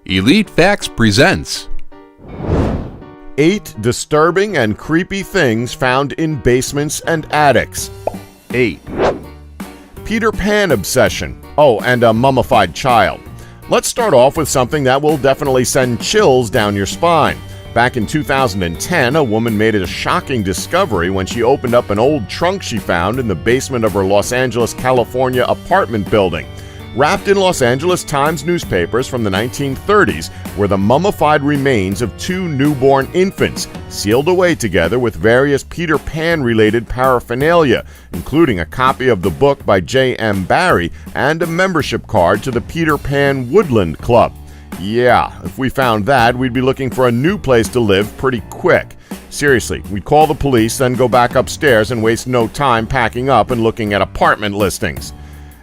Elite Facts presents 8 disturbing and creepy things found in basements and attics. 8. Peter Pan obsession. Oh, and a mummified child. Let's start off with something that will definitely send chills down your spine. Back in 2010, a woman made a shocking discovery when she opened up an old trunk she found in the basement of her Los Angeles, California apartment building. Wrapped in Los Angeles Times newspapers from the 1930s were the mummified remains of 2 newborn infants, sealed away together with various Peter Pan-related paraphernalia, including a copy of the book by J.M. Barrie and a membership card to the Peter Pan Woodland Club. Yeah, if we found that, we'd be looking for a new place to live pretty quick. Seriously, we'd call the police, then go back upstairs and waste no time packing up and looking at apartment listings.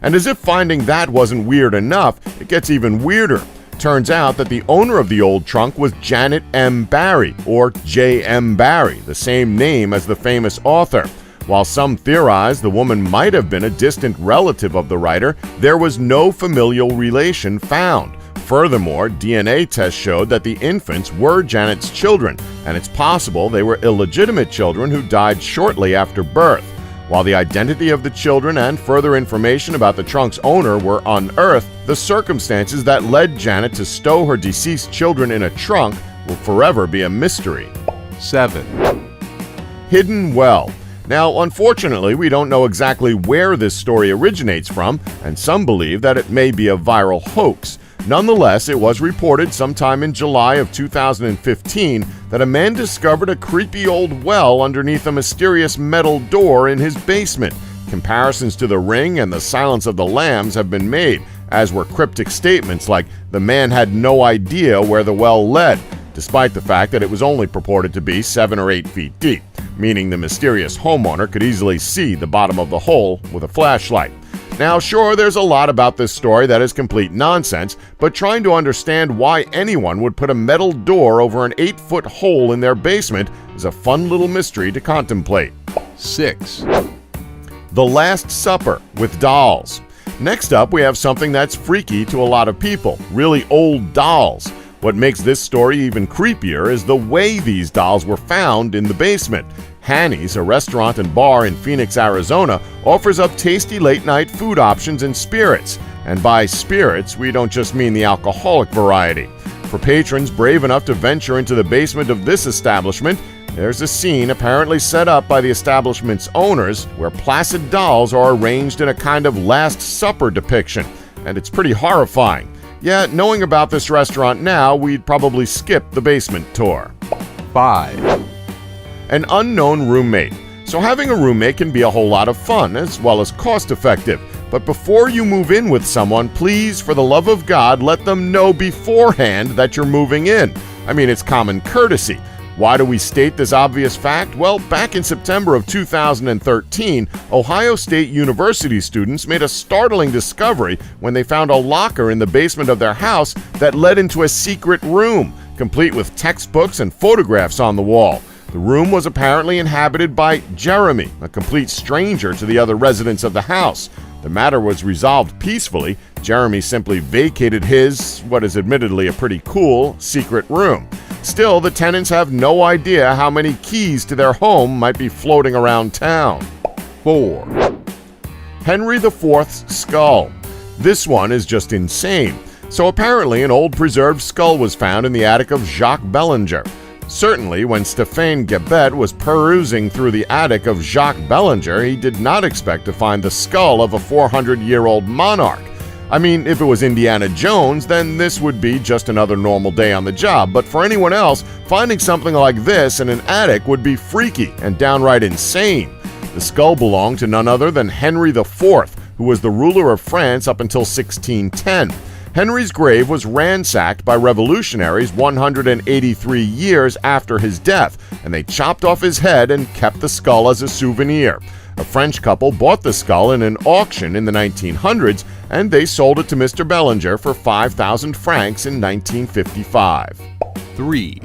And as if finding that wasn't weird enough, it gets even weirder. Turns out that the owner of the old trunk was Janet M. Barrie, or J.M. Barrie, the same name as the famous author. While some theorize the woman might have been a distant relative of the writer, there was no familial relation found. Furthermore, DNA tests showed that the infants were Janet's children, and it's possible they were illegitimate children who died shortly after birth. While the identity of the children and further information about the trunk's owner were unearthed, the circumstances that led Janet to stow her deceased children in a trunk will forever be a mystery. 7. Hidden well. Now, unfortunately, we don't know exactly where this story originates from, and some believe that it may be a viral hoax. Nonetheless, it was reported sometime in July of 2015 that a man discovered a creepy old well underneath a mysterious metal door in his basement. Comparisons to The Ring and The Silence of the Lambs have been made, as were cryptic statements like the man had no idea where the well led, despite the fact that it was only purported to be 7 or 8 feet deep, meaning the mysterious homeowner could easily see the bottom of the hole with a flashlight. Now, sure, there's a lot about this story that is complete nonsense, but trying to understand why anyone would put a metal door over an 8-foot hole in their basement is a fun little mystery to contemplate. 6. The Last Supper with dolls. Next up, we have something that's freaky to a lot of people, really old dolls. What makes this story even creepier is the way these dolls were found in the basement. Hanny's, a restaurant and bar in Phoenix, Arizona, offers up tasty late-night food options and spirits. And by spirits, we don't just mean the alcoholic variety. For patrons brave enough to venture into the basement of this establishment, there's a scene apparently set up by the establishment's owners where placid dolls are arranged in a kind of Last Supper depiction, and it's pretty horrifying. Yeah, knowing about this restaurant now, we'd probably skip the basement tour. 5. An unknown roommate. So having a roommate can be a whole lot of fun as well as cost-effective. But before you move in with someone, please, for the love of God, let them know beforehand that you're moving in. I mean, it's common courtesy. Why do we state this obvious fact? Well, back in September of 2013, Ohio State University students made a startling discovery when they found a locker in the basement of their house that led into a secret room, complete with textbooks and photographs on the wall. The room was apparently inhabited by Jeremy, a complete stranger to the other residents of the house. The matter was resolved peacefully. Jeremy simply vacated his, what is admittedly a pretty cool, secret room. Still, the tenants have no idea how many keys to their home might be floating around town. 4. Henry IV's skull. This one is just insane. So apparently an old preserved skull was found in the attic of Jacques Bellinger. Certainly, when Stéphane Gebet was perusing through the attic of Jacques Bellinger, he did not expect to find the skull of a 400-year-old monarch. I mean, if it was Indiana Jones, then this would be just another normal day on the job. But for anyone else, finding something like this in an attic would be freaky and downright insane. The skull belonged to none other than Henry IV, who was the ruler of France up until 1610. Henry's grave was ransacked by revolutionaries 183 years after his death, and they chopped off his head and kept the skull as a souvenir. A French couple bought the skull in an auction in the 1900s, and they sold it to Mr. Bellinger for 5,000 francs in 1955. 3.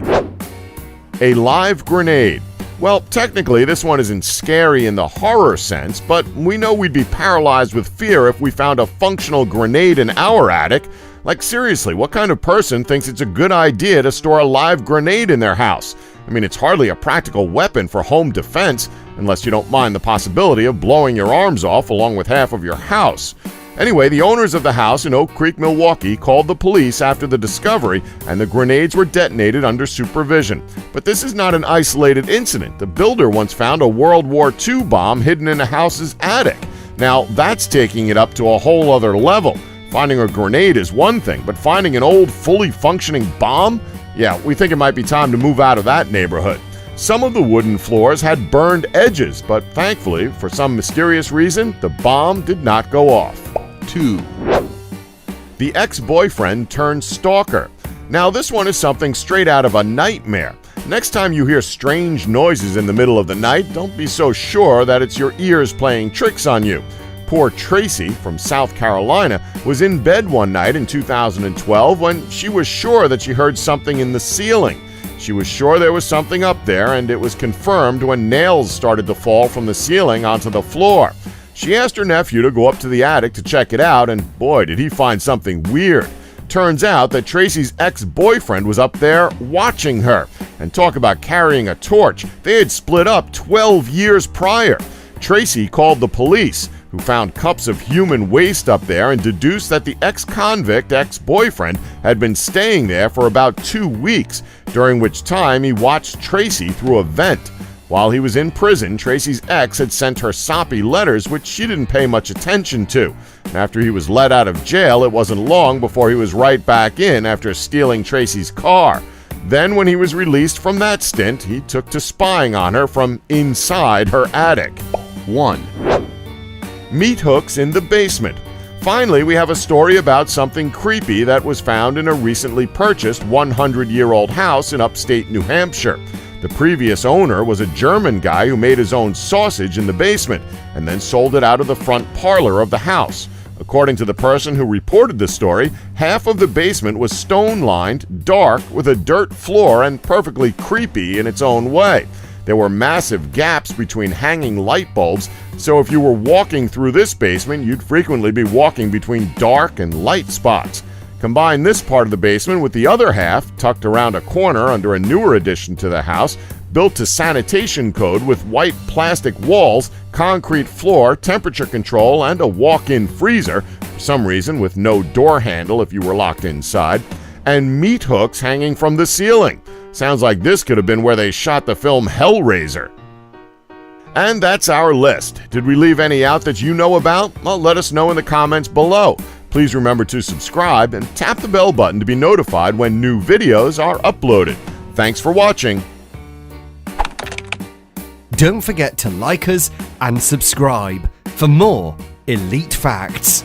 A live grenade. Well, technically, this one isn't scary in the horror sense, but we know we'd be paralyzed with fear if we found a functional grenade in our attic. Like seriously, what kind of person thinks it's a good idea to store a live grenade in their house? I mean, it's hardly a practical weapon for home defense, unless you don't mind the possibility of blowing your arms off along with half of your house. Anyway, the owners of the house in Oak Creek, Milwaukee called the police after the discovery, and the grenades were detonated under supervision. But this is not an isolated incident. The builder once found a World War II bomb hidden in a house's attic. Now, that's taking it up to a whole other level. Finding a grenade is one thing, but finding an old, fully functioning bomb? Yeah, we think it might be time to move out of that neighborhood. Some of the wooden floors had burned edges, but thankfully, for some mysterious reason, the bomb did not go off. 2, The ex-boyfriend turned stalker. Now this one is something straight out of a nightmare. Next time you hear strange noises in the middle of the night, don't be so sure that it's your ears playing tricks on you. Poor Tracy from South Carolina was in bed one night in 2012 when she was sure that she heard something in the ceiling. She was sure there was something up there, and it was confirmed when nails started to fall from the ceiling onto the floor. She asked her nephew to go up to the attic to check it out, and boy, did he find something weird. Turns out that Tracy's ex-boyfriend was up there watching her. And talk about carrying a torch. They had split up 12 years prior. Tracy called the police, who found cups of human waste up there and deduced that the ex-convict ex-boyfriend had been staying there for about 2 weeks, during which time he watched Tracy through a vent. While he was in prison, Tracy's ex had sent her soppy letters, which she didn't pay much attention to. And after he was let out of jail, it wasn't long before he was right back in after stealing Tracy's car. Then, when he was released from that stint, he took to spying on her from inside her attic. 1, Meat hooks in the basement. Finally, we have a story about something creepy that was found in a recently purchased 100-year-old house in upstate New Hampshire. The previous owner was a German guy who made his own sausage in the basement and then sold it out of the front parlor of the house. According to the person who reported the story, half of the basement was stone-lined, dark, with a dirt floor, and perfectly creepy in its own way. There were massive gaps between hanging light bulbs, so if you were walking through this basement, you'd frequently be walking between dark and light spots. Combine this part of the basement with the other half, tucked around a corner under a newer addition to the house, built to sanitation code with white plastic walls, concrete floor, temperature control, and a walk-in freezer, for some reason with no door handle if you were locked inside, and meat hooks hanging from the ceiling. Sounds like this could have been where they shot the film Hellraiser. And that's our list. Did we leave any out that you know about? Well, let us know in the comments below. Please remember to subscribe and tap the bell button to be notified when new videos are uploaded. Thanks for watching. Don't forget to like us and subscribe for more elite facts.